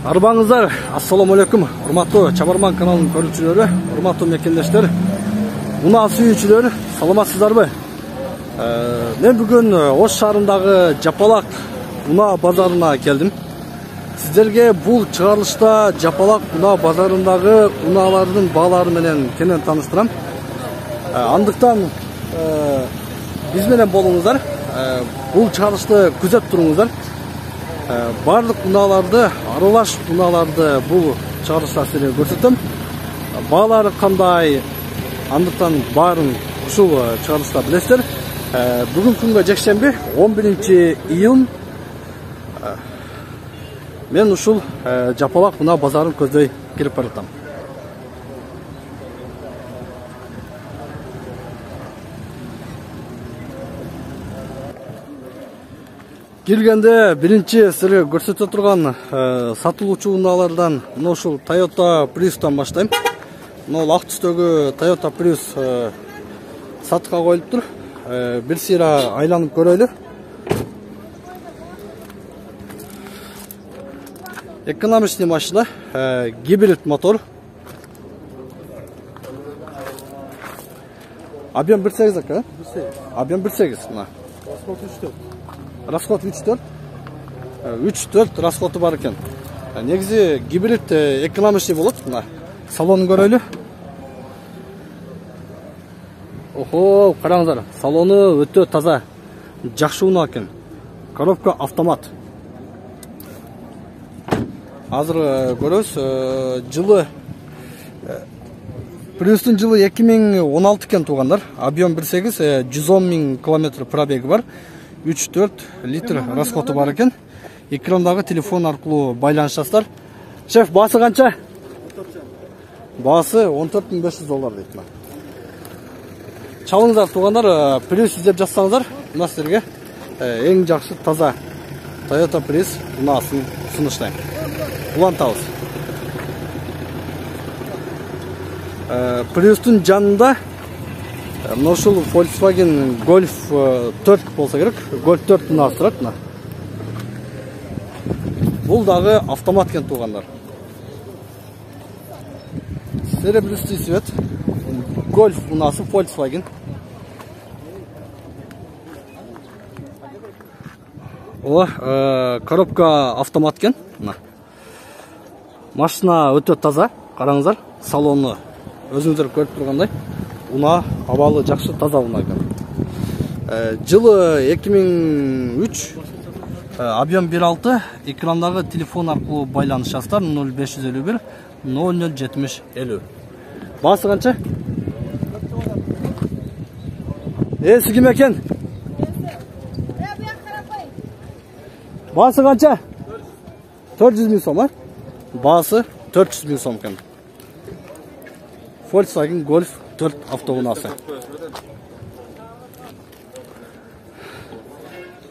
Арбаңыздар, ассаламу алейкум. Урматтуу Чабарман каналынын көрүүчүлөрү, урматтуу мекендештер, унаа сүйүүчүлөр, саламатсыздарбы? Мен бүгүн Ош шаарындагы Жапалак унаа базарына келдим. Сиздерге бул чыгарылышта Жапалак унаа базарындагы унаалардын баалары менен кенен тааныштырам. Андыктан биз менен болуңуздар. Бул чыгарылышты күзөп туруңуздар. Барлык унааларды, аралаш унааларды бул чыгарылышта силерге көрсөтөм. Баалары кандай, андыктан баарын ушул чыгарылышта билесиздер. Бүгүн күнгө жекшемби 11 июнь мен ушул Жапалак унаа базарын көздөй кирип баратам. Киргенде биринчи силерге көрсөтө турган сатылуучу унаалардан ушул Toyota Prius'тан баштайм. Ак түстөгү Toyota Prius сатыкка коюлуптур. Бир сыйра айланып көрөлү. Экономичный машина, гибрид мотор. Объем 1.8 ака? Объем 1.8 мына. Расход 3.4. 3.4 расходу бар экен. Негизи гибрид экономичный болот. Мына салонун көрөлү. Охо, караңыздар. Салону өтө таза. Жакшы унаа экен. Коробка автомат. Азыр көрөбүз, жылы Prius'тун жылы 2016 экен туугандар. Объем 1.8, 110 000 км пробеги бар. 3-4 литр расходу бар экен. Экрандагы телефон аркылуу байланышасыздар. Шеф, баасы канча? Баасы $14,500 дейт. Чалыңыздар туугандар, Prius издеп жатсаңыздар, мына силерге эң жакшы таза Toyota Prius унаасын сунуштайм. Улантабыз. Prius'тун жанында ушул Volkswagen Golf 4 болса керек. Golf 4 унаасы турат. Бул дагы автомат экен туугандар. Серебристый цвет. Golf унаасы Volkswagen. Коробка автомат экен. Машина өтө таза, караңыздар. Салону өзүңүздөр көрүп тургандай. Унаа абалы жакшы, таза унаа экен. Жылы 2003, объем 1.6, экрандагы телефон аркылуу байланышасыздар. 0551 007050. Баасы канча? Сиз ким экен? Баасы канча? 400 000 сом, Баасы 400 000 сом экен. Volkswagen Golf 4 автоунаасы.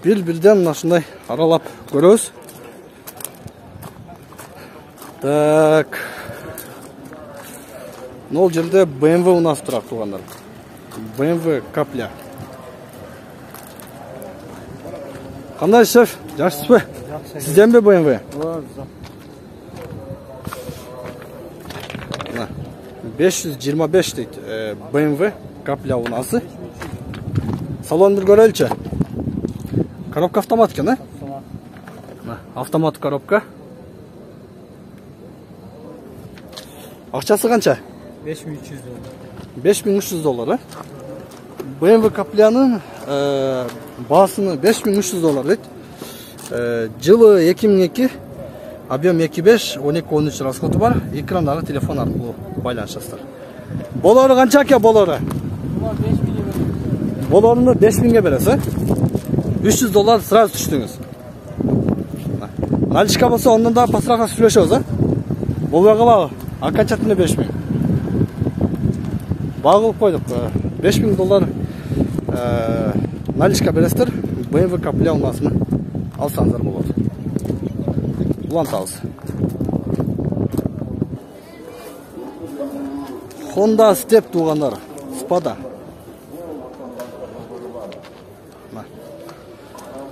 Бир-бирден ушундай аралап көрөбүз. Так. Нол жерде BMW унаасы турат туугандар. BMW капля. Кандай шеф? Жакшысызбы? Сизденби BMW? 525 дейт. BMW капля унаасы. Салонду көрөлүчү. Коробка автомат экен, Автомат коробка. Акчасы канча? $5300. $5300, BMW каплянын баасыны $5300 дейт. Жылы 2002, объем 2.5, 12-13 расходу бар. Экрандагы телефон аркылуу байланышасыздар. Болору канча аке, болору? Болоруну 5000 бересиз, $300 сразу түштүңүз. Наличка болсо ондон да пасырака сүйлөшөбүз, Болбой калабы? Окончательно 5000. Багылып койдук. $5000 наличка бересиздер. BMW капля унаасын алсаңыздар болот. Улантабыз. Honda Step туугандар. Спада.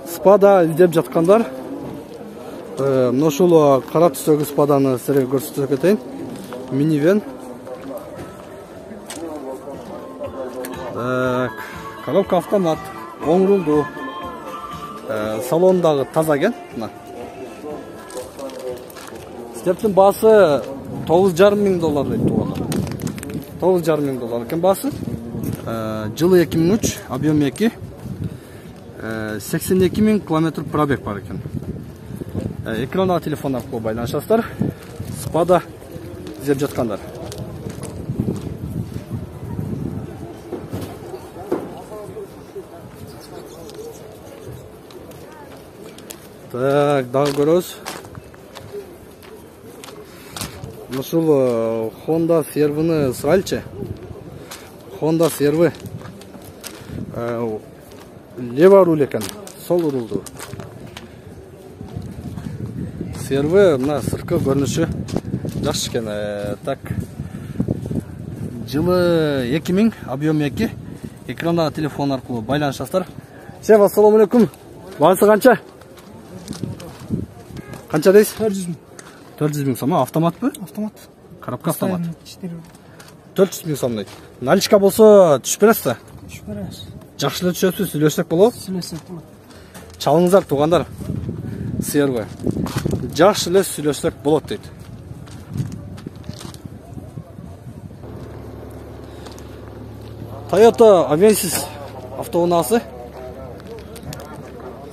Спада издеп жаткандар Мына ушул кара түстөгү спаданы силерге көрсөтүп кетейин. Минивен. Коробка автомат, оң рулду. Салондагы таза экен. Стептин баасы $9,500 дейт туугандар. $9,500 экен баасы. Жылы 2003, объем 2. 82.000 км пробег бар экен. Экрандагы телефон аркылуу байланышасыздар. Спада изеп жаткандар. Так, дагы көрөбүз. Ушул Honda сервини сырайлчы. Honda серви. Лева руль экен, сол рулду. Серви мына сырткы көрүнүшү жакшы экен. Так. Жылы 2000, объем 2. Экрандагы телефон аркылуу байланышасыздар. Шеф, ассаламу алейкум. Баасы канча? Канча дейсиз? 400 000. 400 000 сом, автоматпы? Автомат. Коробка автомат. 400 000 сом дейт. Наличка болсо түшүп бересиз да? Түшүп беребиз. Жакшы эле түшөсүз, сүйлөшсөк болобу? Сүйлөсөк болот. Чалыңыздар туугандар. Серви. Жакшы эле сүйлөшсөк болот дейт. Toyota Avensis автоунаасы.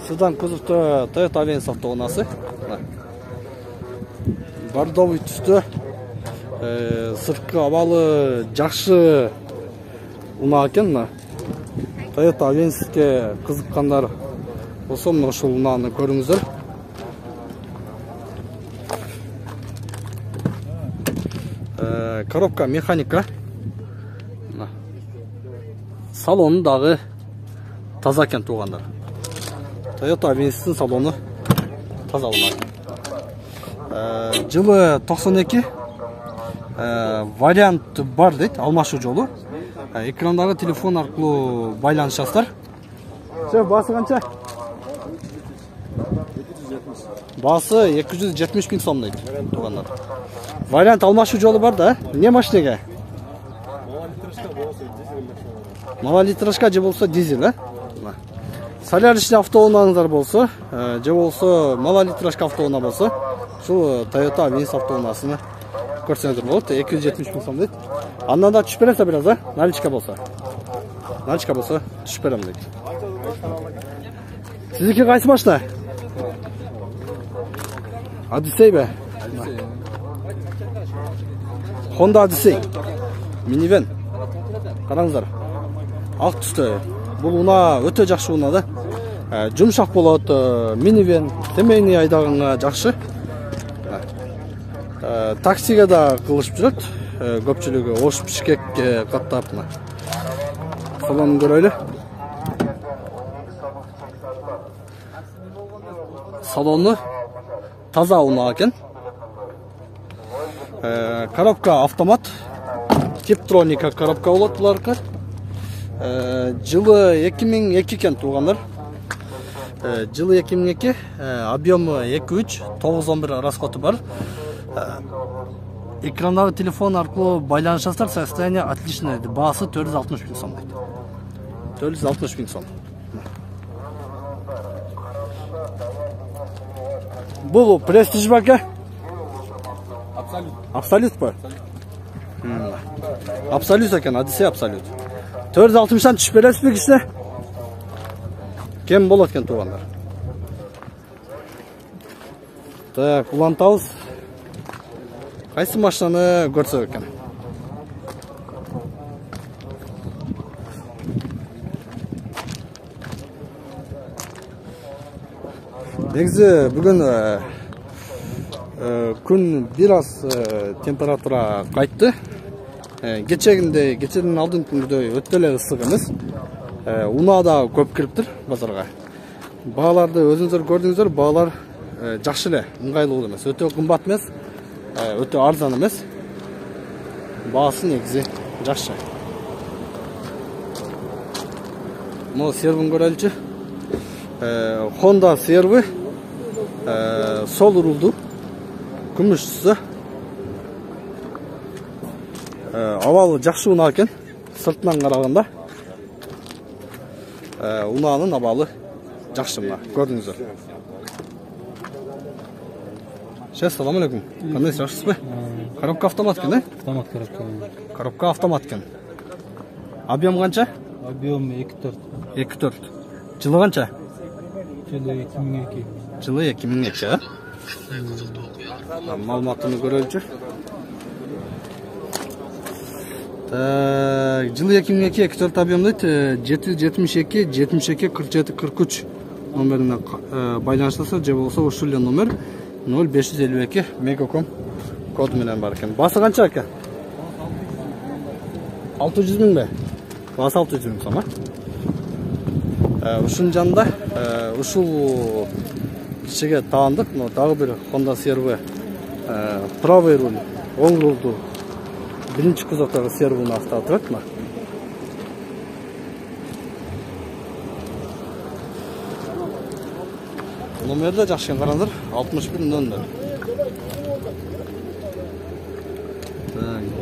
Сыдан кузовто Toyota Avensis автоунаасы. Бордовый түстө. Сырткы абалы жакшы унаа экен. Toyota Avensisке кызыккандар болсо мына ушул унааны көрүңүздөр. Коробка механика. Салону дагы таза экен туугандар. Toyota Avensистин салону таза унаа. Жылы 92. Вариант бар дейт, алмашуу жолу. Экрандагы телефон аркылуу байланышасыздар. Шеф, баасы канча? 270. Баасы 270 000 сом дейт туугандар. Вариант алмашуу жолу бар да, эмне машинеге? Малолитражка же болсо дизель, а? Соляричный автоунааңыздар болсо, же болсо малолитражка автоунаа болсо, ушул Toyota Avensis автоунаасын көрсөңүздөр болот. 270 000 сом дейт. Андан да түшүп берет бираз, а? Наличка болсо. Наличка болсо түшүп берем дейт. Сиздики кайсы машина? Odyssey. Honda Odyssey. Minivен. Караңыздар. Ак түстө. Бул унаа өтө жакшы унаа да. Жумшак болот, минивен, семейный айдаганга жакшы. Таксиге да кылышып жүрөт. Көпчүлүгү ош Бишкек каттап. Салонун көрөлү. Салону таза унаа экен. Коробка автомат. Типтроника коробка болот буларкы. Жылы 2002 экен туугандар. Жылы 2002, объемы 2.3, 911 расходу бар. Экрандагы телефон аркылуу байланышасыздар, состояние отличное. Баасы 460 000 сом дейт. 460 000 сом. Бул престиж бака? Абсолют. Абсолют па? Абсолют экен, Odyssey абсолют. 460-тан түшүп бересизби кичине? Кем болот экен туугандар? Так, улантабыз. Кайсы машинаны көрсөк экен? Негизи бүгүн күн бир аз температура кайтты. Кечеден алдыңкы күндөй өтө эле ысык эмес. Унаа да көп кириптир базарга. Бааларды өзүңүздөр көрдүңүздөр, баалар жакшы эле, ыңгайлуу эмес. Өтө кымбат эмес, өтө арзан эмес. Баасы негизи жакшы. Могу сервин көрөлүчү. Honda серви. Sol ruldu. Күмүш түсі. Абалы жақсы уна екен. Сыртынан қарағанда. Унаның абалы жақсы мына. Көрдіңіздер. Салам алейкум. Қандайсыз, жақсысыз бе? Коробка автомат екен, Автомат коробка. Коробка автомат екен. Объем қанша? Объем 2.4. 2.4. Жылы қанша? Жылы 2002. Жылы 2002, Малматыны көрелчү. Жылы 2002 2.4 объем дейді. 772 72 47 43 номеріне байланыштаса, же болса ушул эле номер 0552 Мегаком код менен бар экен. Басы канча экен? 600 миң бе? Басы 600 миң сом, Ушун жанында ушул кишиге таандык, но дагы бир Honda CR-V правый руль, оң рулду биринчи кузовдагы CR-V'ны автап турат. Номерде жакшы караңдар, 6100.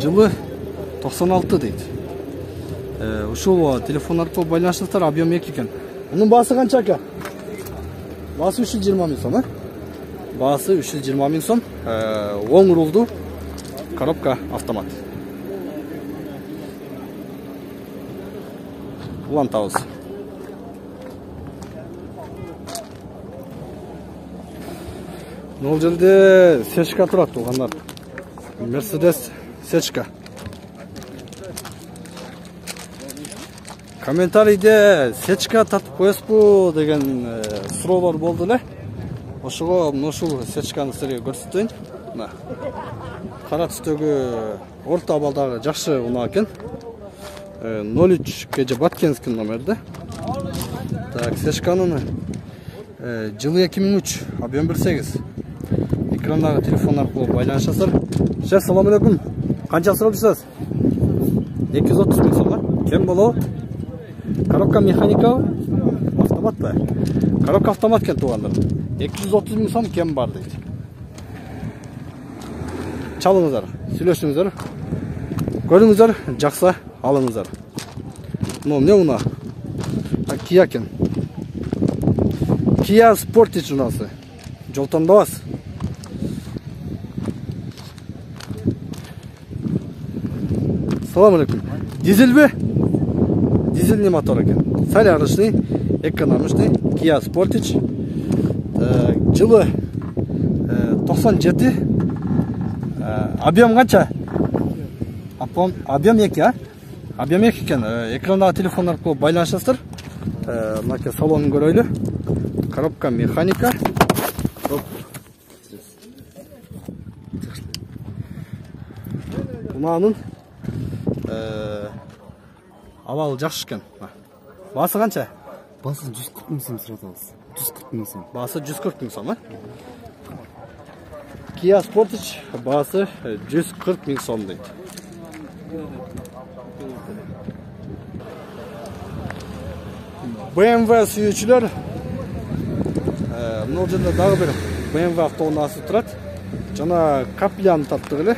Жылы 96 дейт. Ушул телефон аркылуу байланыштар, объем 2 экен. Мунун баасы канча экен? Баасы 320 миң сом, Баасы 320 миң сом. Оң рулду, коробка автомат. Улантабыз. Бул жерде сечка турат, туугандар. Mercedes сечка. Комментарийде сечка татып коесузбу деген суроолор болду эле. Ошого ушул сечканы силерге көрсөтөйүн. Мына кара түстөгү орто абалдагы жакшы унаа экен. 03 кж Баткенский номерде. Так, сечканын жылы 2003, объем 1.8. Экрандагы телефон аркылуу байланышасыздар. Салам алейкум. Канча сурап жүрсүз? 230 миң сом, Кем болобу? Коробка механикалык, автомат ба? Коробка автомат екен, туугандар. 230 миң сом кем бар дейт. Чалыңыздар, сүйлөшүңүздөр. Көрүңүздөр, жакса алыңыздар. Но эмне уна? Kia екен. Kia Sportage унасы. Жолтондобас. Салам алейкум. Дизель бе? Дизельный мотор екен. Солярочный, экономичный, Kia Sportage. Жылы 97. Объем қанша? Объем 2, Объем 2 екен. Экрандагы телефон аркылуу байланышасыздар. Мына салонун көрөйлү. Коробка механика. Унаанын абалы жакшы экен. Баасы канча? Басы 140 миң сом суратабыз. 140 миң сом. Баасы 140 миң сом, Kia Sportage баасы 140 миң сом дейт. BMW сүйүүчүлөр, мына жерде дагы бир BMW автоунаасы турат. Жана капляны таптык эле.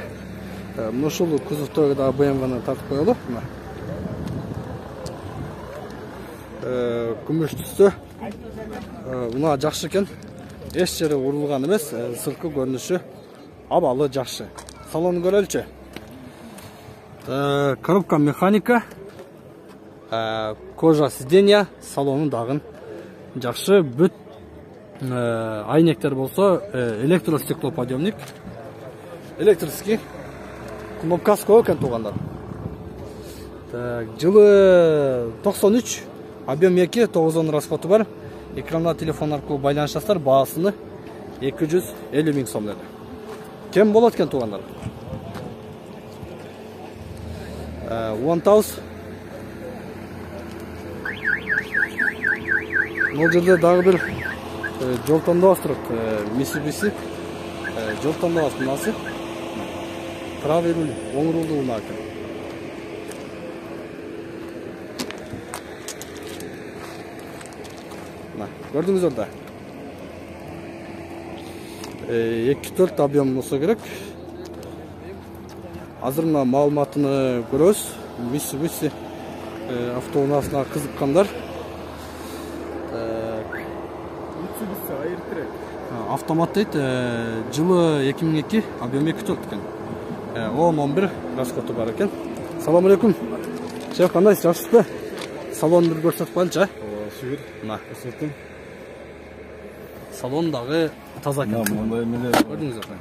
Мына ушул кузовтогу дагы BMW-ны тартып коелу. Күмүш түстө. Мына жакшы экен. Эч жери урулган эмес, сырткы көрүнүшү абалы жакшы. Салонун көрөлчү. Коробка механика. Кожа сиденья, салонун дагын жакшы. Бүт айнектер болсо электростеклоподъемник. Электрический. Кнопкасы көп экен, туугандар. Жылы 93, объем 2, 9 расходу бар. Экранда телефон аркылуу байланышасыздар. Баасыны 250 миң сом деди. Кем болот экен, туугандар? 1000. Бул жерде дагы бир жолтондобас турат. Mitsubishi жолтондобас мынасы. Правый руль, оң рулду унаа экен. Көрдүңүздөр да. 2-4 объем болса керек. Азыр мына маалыматыны көрөбүз. Mitsubishi автоунаасына кызыккандар. Mitsubishi Airtrack. Автомат дейт, жылы 2002, объем 2-4 экен. 10-11 расходу бар экен. Салам алейкум. Шеф, кандайсыз, жакшысызбы? Салонду бир көрсөтүп коелучу, Шүгүр. Мына, Көрсөттүм. салон дагы таза экен. Мындай эмелер. Көрдүңүз экен.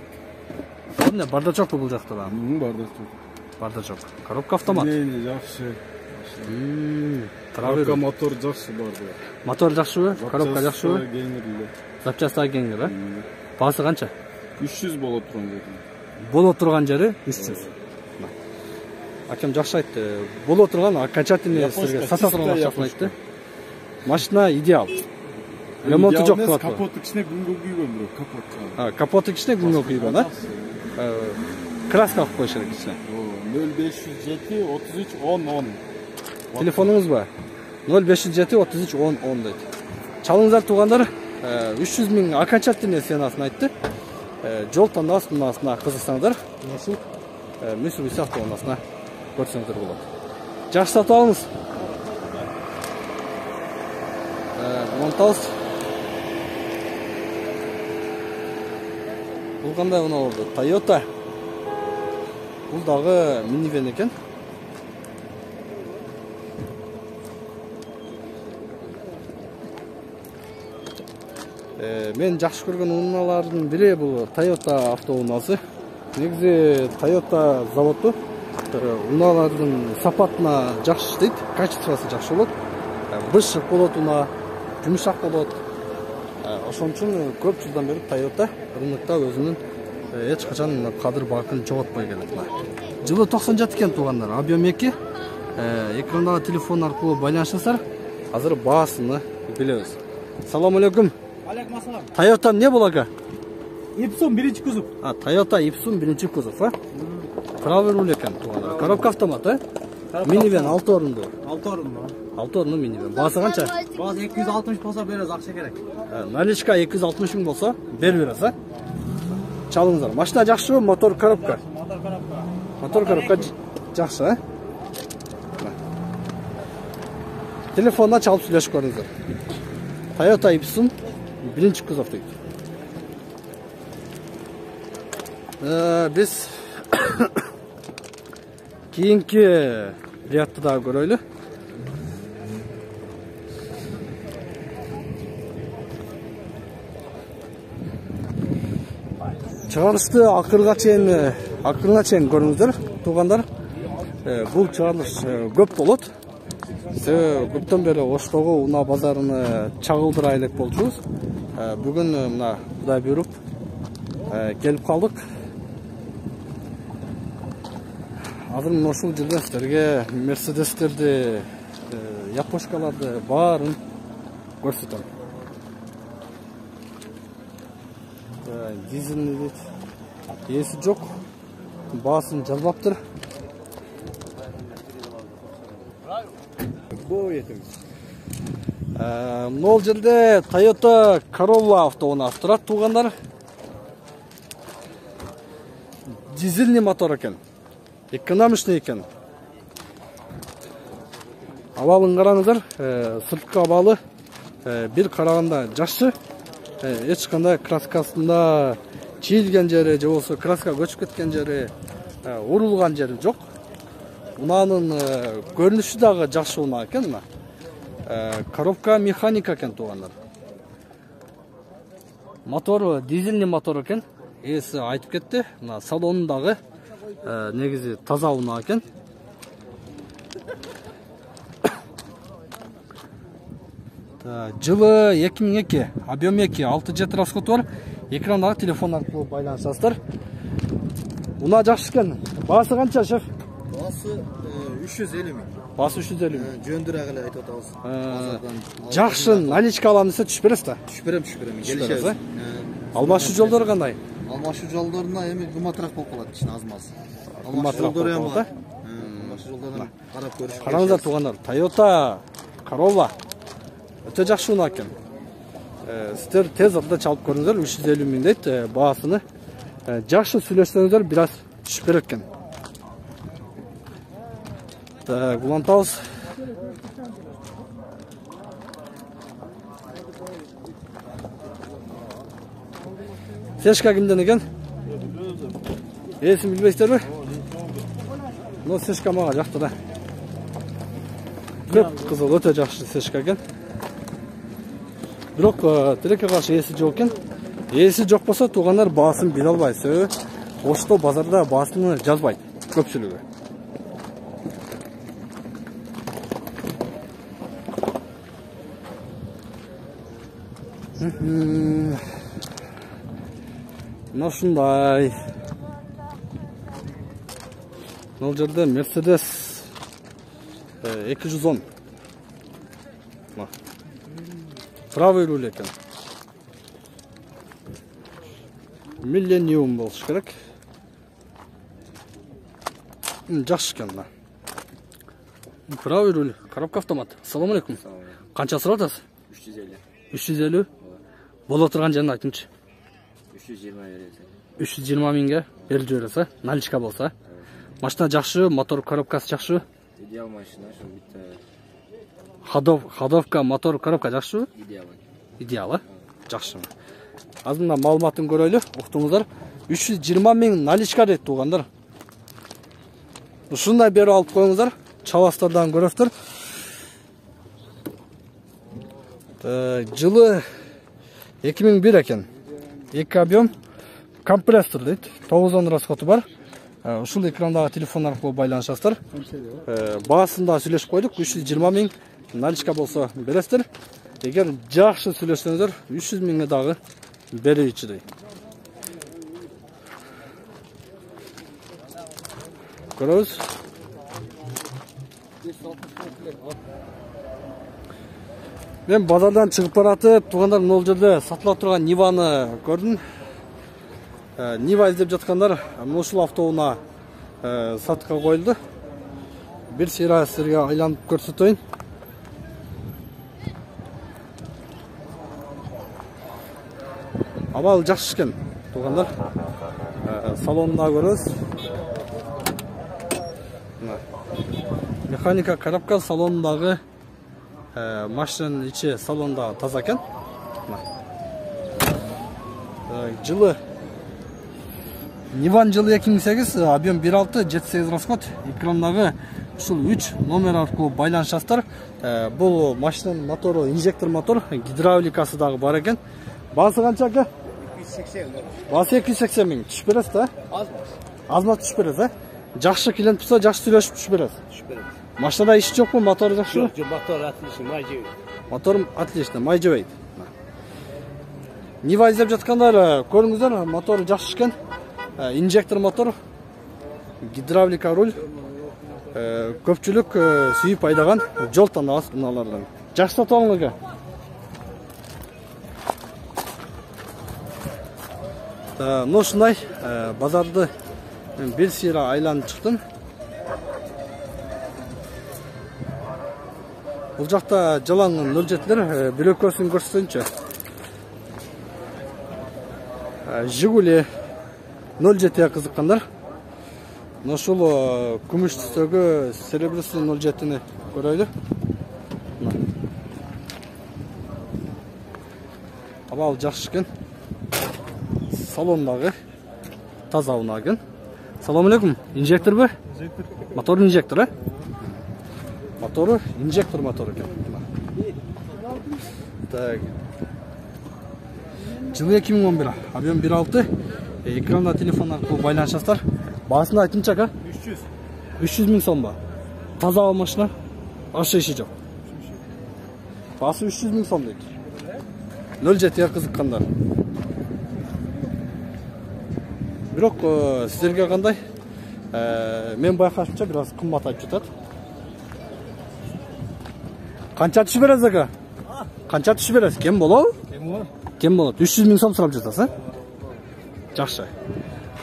Эмне бардачокпу бул жакта да? Бардачок. Бардачок. Коробка автомат. Жакшы. Коробка мотор жакшы барды. Мотор жакшыбы? Коробка жакшыбы? Кеңирле. Запчастар кеңири, э? Баасы канча? 300 болот турган жери. Боло турган жери 300. Акем жакшы айтты. Боло турган окончательный сизге сата турган акчасын айтты. Машина идеал. Ремонту жок болот. Капоты кичине күнгө күйгөн бирок капот. Капоты кичине күнгө күйгөн, а? Краска алып коюш керек кичине. 0507 33 10 10. Телефонуңуз бар? 0507 33 10 10 дейт. Чалыңыздар туугандар, 300 миң окончательный ценасын айтты. Жол тандабыз мынасына кызыксаңдар, ушул Mitsubishi автоунаасына көрсөңүздөр болот. Жакшы сатып алыңыз. Монтаж. Бул кандай болду? Toyota. Бул дагы минивэн экен. Мен жакшы көргөн унаалардын бири бул Toyota автоунаасы. Негизи Toyota заводу унаалардын сапатына жакшы иштейт, качествосы жакшы болот. Бышык болот унаа, жумшак болот. Ошон үчүн көп жылдан бери Toyota рынокто өзүнүн эч качан кадыр бакын жоготпой келет. Жылы 97 экен туугандар, объем 2. Экрандагы телефон аркылуу байланышсаңыздар, азыр баасыны билебиз. Салам алейкум. Алейкум ассалам. Toyota не был ака? Ipsum birinchi kuzov. Toyota Ipsum birinchi kuzov, а? Правый руль экен туугандар. Коробка автомат, а? Минивэн 6 орунду. 6 орунду. 6 орунду минивэн. Баасы канча? Баасы 260 болсо беребиз, акча керек. Наличка 260 миң болсо беребиз, а? Чалыңыздар. Машина жакшыбы, мотор коробка? Мотор коробка. Мотор коробка жакшы, а? Телефондан чалып сүйлөшүп көрүңүздөр. Toyota Ipsum birinchi kuzov дейт. Biz keyingi riyatты да көрөйлү. Чыгарышты акырга чейин көрүңүздөр, туугандар. Бул чыгарыш көп болот. Көптөн бери Оштогу унаа базарыны чагылдыра элек болчубуз. Бүгүн мына Кудай буйруп келип калдык. Азыр мына ушул жерде силерге Мерседестерди, япошкаларды баарын көрсөтөм. Дизельный дейт. Эси жок. Баасын жазбаптыр. Мол жерде Toyota Corolla автоунаасы турат туугандар. Дизельный мотор экен. Экономичный экен. Абалын караңыздар, сырткы абалы бир караганда жакшы. Эч кандай краскасында чийилген жери, же болсо краска көчүп кеткен жери, урулган жери жок. Унаанын көрүнүшү дагы жакшы унаа экен мына. Коробка механика экен туугандар. Мотор дизельный мотор экен. Эси айтып кетти. Мына салонундагы негизи таза унаа экен. Жылы 2002, объем 2, 6 расходу бар. Экрандагы телефон аркылуу байланышасыздар. Унаа жакшы экен. Баасы канча, шеф? Баасы 350 миң. Баасы 350 миң. Жөндүрөк эле айтып атабыз. Жакшы наличка алам десе түшүп бересиз да? Түшүп берем. Келишебиз. Алмашуу жолдору кандай? Алмашуу жолдоруна эми кымбатыраак болуп калат, кичине аз-маз. Кымбатыраак болуп калат, Алмашуу жолдорун карап көрүш. Караңыздар туугандар, Toyota Corolla өтө жакшы унаа экен. Сіздер тез арада чалып көріңіздер, 350 мың дейді бағасыны. Жақсы сөйлесеңіздер, біраз түшіп береді екен. Так, улантабыз. Сешка кімден екен? Есін білбейсіздер бе? Но сешка маға жақты да. Көп қызыл, өте жақсы сешка екен. Бирок тилекке каршы ээси жок экен. Ээси жок болсо туугандар баасын биле албайт. Ошто базарда баасын жазбайт көпчүлүгү. Мына ушундай. Мына жерде Mercedes 210. Правый руль екен. Millennium болуш керек. Жакшы екен мына. Правый руль, коробка автомат. Ассаламу алейкум. Канча сурап атасыз? 350. 350? Боло турган жерин айтыңчы. 320 бересиз. 320 миңге берип жибересиз, наличка болсо. Машина жакшы, мотор коробкасы жакшы. Идеал машина, ошо битте. Ходовка, мотор, коробка жакшы? Идеал, жакшы. Азыр мына маалыматын көрөлү, уктуңуздар. 320 миң наличка дейт туугандар. Ушундай берип алып коюңуздар, чабастардан көрөсүздөр. Жылы 2001 екен. 2 объем, компрессор дейт. 9 расходу бар. Ушул экрандагы телефон аркылуу байланышасыздар. Баасында сүйлөшүп койдук. 320 миң наличка болсо бересиздер. Эгер жакшы сүйлөшсөңүздөр 300 миңге дагы берүүчү дейт. Көрөбүз. Мен базардан чыгып баратып, туугандар мына жерде сатыла турган Ниваны көрдүм. Нива издеп жаткандар мына ушул автоунаа сатыкка коюлду. Бир сыйра сизерге айланып көрсөтөйүн. Абал жакшы экен, туугандар. Салонунда көрөбүз. Механика коробка салонундагы машинанын ичи салонда таза экен. Жылы Ниван жылы 2008, объем 1.6, 7.8 расход. Экрандагы ушул 3 номер аркылуу байланышасыздар. Бул машинанын мотору инжектор мотор, гидравликасы дагы бар экен. Баасы канча ака? 280. Баасы 280 миң. Түшүп бересиз да? Азмаз түшүп бересиз, Жакшы клиент болсо, жакшы сүйлөшүп түшүп бересиз. Машинада иш жокпу, мотору жакшыбы? Жок, мотор отличный, май жебейт. Мотор отлично, май жебейт. Нива издеп жаткандар, көрүңүздөр, мотору жакшы экен. Инжектор мотор, гидравлика руль. Көпчүлүк сүйүп айдаган жол тандабыз мыналардан. Жакшы сатып алыңыз. Ну ушундай базарды мен бир сыйра айланып чыктым. Бул жакта жалаң 07-лер, бирөкөсүн көрсөтөйүнчү. Жигули 07-ге кызыккандар. Ушул күмүш түстөгү серебряный 07-ни көрөйлү. Абал жакшы экен. Салондагы таза унагын. Салам алейкум. Инжектор бе? Инжектор. Мотор инжектор, а? Мотору инжектор мотор екен. Так. Жылы 2011, объем 1.6, экранда телефон аркылуу байланышасыздар. Баасын айтыңчы ака? 300. 300 миң сом ба? Таза машина? Ошо иши жок. Баасы 300 миң сом дейт. 07-ге кызыккандар. Бирок сиздерге кандай? Мен байкашымча бир аз кымбат айтып жатат. Канча түшүп бересиз ака? Канча түшүп бересиз? Кем болобу? Кем болот? 300 миң сом сурап жатасыз, Жакшы.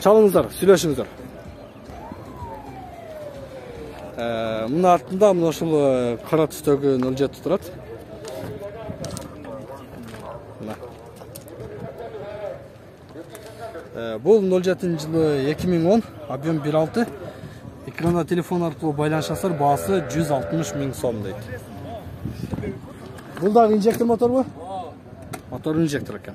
Чалыңыздар, сүйлөшүңүздөр. Мына артында мына ушул кара түстөгү 07 турат. Мына. Бул 07-жылы 2010, объем 1.6. Экранда телефон аркылуу байланышасыздар, баасы 160 000 сом дейт. Бул дагы инжектор моторбу? Мотор инжектор экен.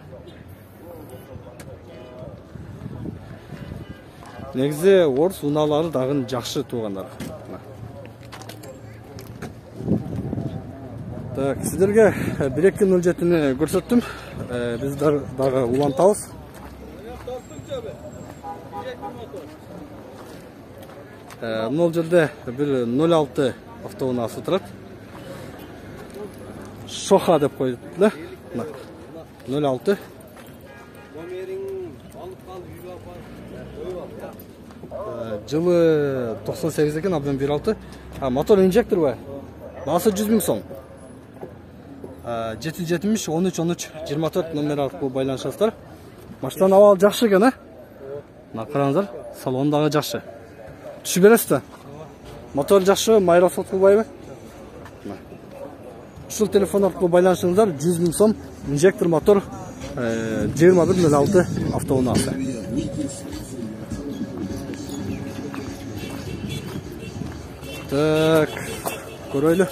Негизи орус унаалары дагы жакшы туугандар. Так, сиздерге 1.207-ни көрсөттүм. Биз дагы улантабыз. Мына жерде бир 06 автоунасы турат. Шоха деп коюп эле. 06. Жылы 98 экен, объем 1.6. Мотор инжектор ба? Баасы 100 000 сом. 770 13 13 24 номер аркылуу байланышасыздар. Машинаның абалы жакшы экен, а? Мына караңыздар, салону дагы жакшы. Түшүп бересиз. Мотор жакшы, майра соткулбайбы? Ушул телефон аркылуу байланышыңыздар 100 000 сом, инжектор мотор 2106 автоунасы. Так, көрөйлү.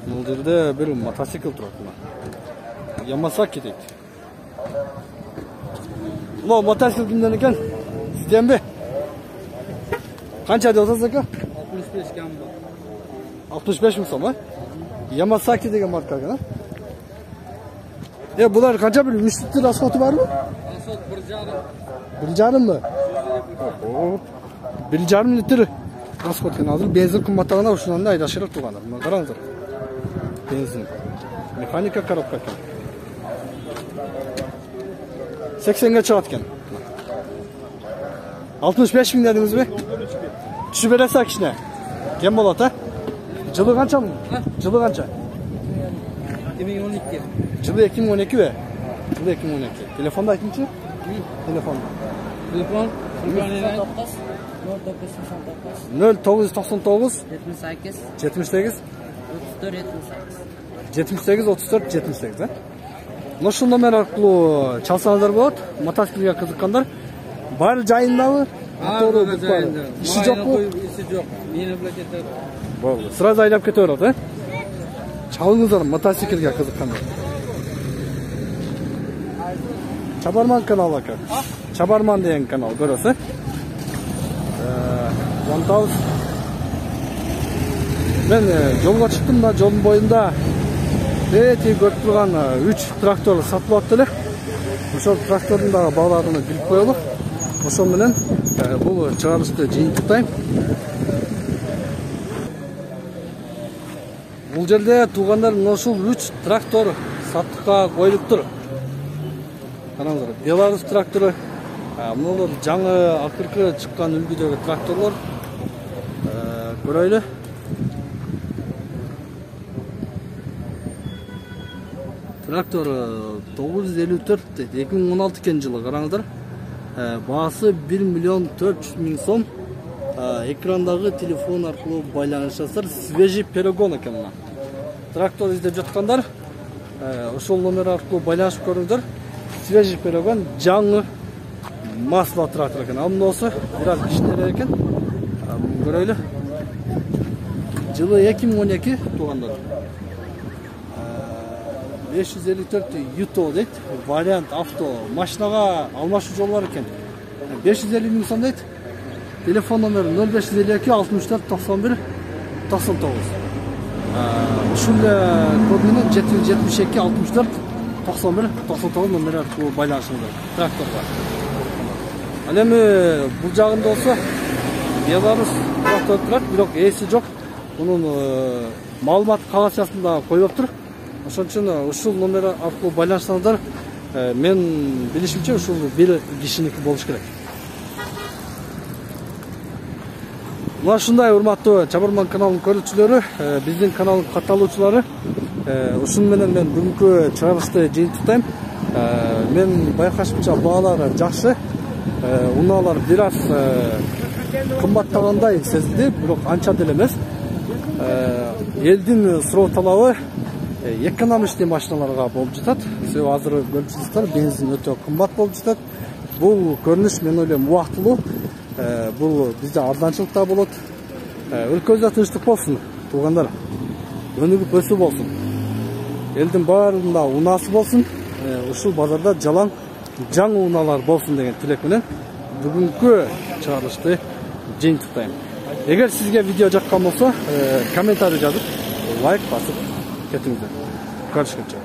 Бул жерде бир мотоцикл турат. Ямасаки дейт. Мына мотоцикл кимден экен? Сизденби? Канча деп атасыз ака? 65 кам. 65 000 сом, а? Ямасаки деген марка экен, а? Булар канча бир 3 литр расходу барбы? Расход 1,5. 1,5 1,5 литр расход экен. Азыр бензин кымбаттаганда ушунан да айдашырак тургандар. Мына караңыздар. Бензин. Механика коробка экен. 80ге чыгат экен. 65 000 дедиңизби? Түшүп бересиз кичине. Кем болот, а? Жылы канча? Жылы канча? 2012. Жылы 2012 бе? Жылы 2012. Телефонда айтыңчы? Телефон. Телефон 0999 78 78 34 78, а? Ошол номер аркылуу чалсаңыздар болот. Мотоциклге кызыккандар баары жайындабы? Мотору жайында. Иши жокпу? Иши жок. Мени блокеттеп. Болду. Сразу айдап кете берет, э? Чалыңыздар мотоциклге кызыккандар. Чабарман каналы экен. Чабарман деген канал көрөсүз, э? Мен жолго чыктым да, жолдун боюнда эти көрүп турган 3 трактор сатылып атты эле. Ошол трактордун дагы бааларын билип коелу. Ошол менен бул чыгарышты жыйынтыктайм. Бул жерде туугандар ушул 3 трактор саттыкка коюлуптур. Караңыздар, Беларусь трактору, мунулар жаңы акыркы чыккан үлгүдөгү тракторлор. Көрөйлү. Трактор 954 дейт, 2016 экен жылы, караңыздар. Баасы 1 400 000 сом. Экрандагы телефон аркылуу байланышасыздар. Свежий перегон экен мына. Трактор издеп жаткандар, ошол номер аркылуу байланышып көрүңүздөр. Свежий перегон, жаңы масло трактор экен. Амносу бираз иштер экен. Көрөйлү. Жылы 2012 туугандар. 554 Юто дейт, вариант авто. Машинага алмашуу жолу бар экен. 550 000 сом дейт. Телефон номер 0552 64 91 99. Ушул код менен 772 64 91 99 номер аркылуу байланышыңыздар. Тракторга. Ал эми бул жагында болсо Беларусь трактор турат, бирок эси жок. Мунун маалымат кагазчасында коюлуптур. Ошон үчүн ушул номер аркылуу байланышсаңыздар, мен билишимче ушул бир кишиники болуш керек. Мына ушундай урматтуу Чабарман каналынын көрүүчүлөрү, биздин каналдын катталуучулары, ушун менен мен бүгүнкү чыгарышты жыйынтыктайм. Мен байкашымча баалары жакшы. Unalar biraz kımbattagандай сезилди, бирок анча деле эмес. Элдин суроо талабы экономичный машиналарга болуп жатат. Себеби азыр көрүп жатасыздар, бензин өтө кымбат болуп жатат. Бул көрүнүш мен ойлойм убактылуу. Бул бизде арзанчылык да болот. Өлкөбүздө тынчтык болсун, туугандар. Өнүгүп өсүү болсун. Элдин баарында унасы болсун. Ушул базарда жаңы уналар болсун деген тилек менен бүгүнкү чыгарылышты жыйынтыктайм. Эгер сизге видео жаккан болсо, комментарий жазып, лайк басып кетиңиздер. Көрүшкөнчө.